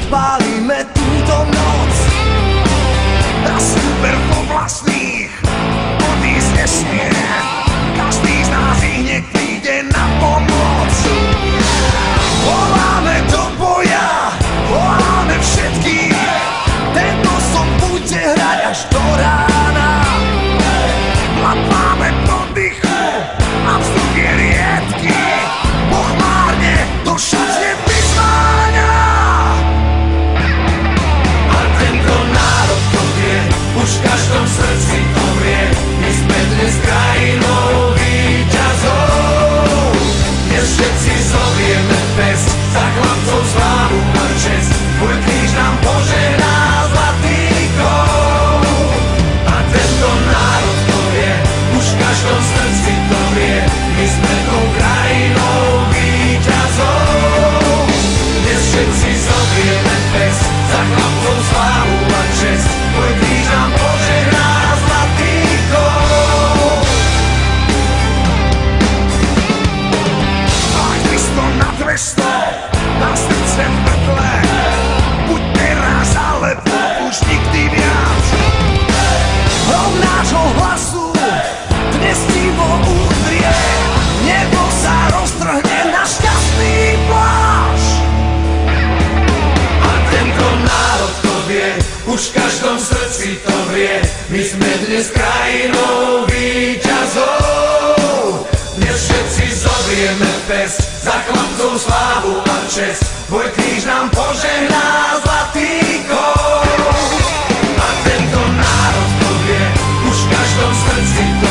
spálime túto noc. A super po vlastných odísť nesmie. Každý z nás ich hneď príde na pomoc. Voláme do boja, voláme všetkých. Tento som bude hrať až do rána. Máme poddychu a vzduch je riedky. Pochmárne do šatne vyzváňa. A tento národ to vie, už v každom srdci to vie. My sme dnes krajinou víťazov. Dnes všetci zovieme pes, za chlapcov slávu a čest. Tvoj kríž nám požehná zlatý kov. A tento národ to vie, už v každom srdci to vie. My sme tou krajinou víťazov. Dnes všetci zovieme pes, za chlapcov slávu a čest. Tvoj kríž nám požehná zlatý kov. A Kristo na 200, na srdce v pekle. Buď teraz, alebo už nikdy viac. Hrom nášho hlasu dnes tivo udrie. Nebo sa roztrhne na šťastný pláž. A tento národ to vie, už v každom srdci to vie. My sme dnes krajinou víťazov. Dnes všetci zobrieme pes, za chlapcov slávu a čest. Tvoj kríž nám požehná zlatý kov. A tento národ to vie, už v každom srdci to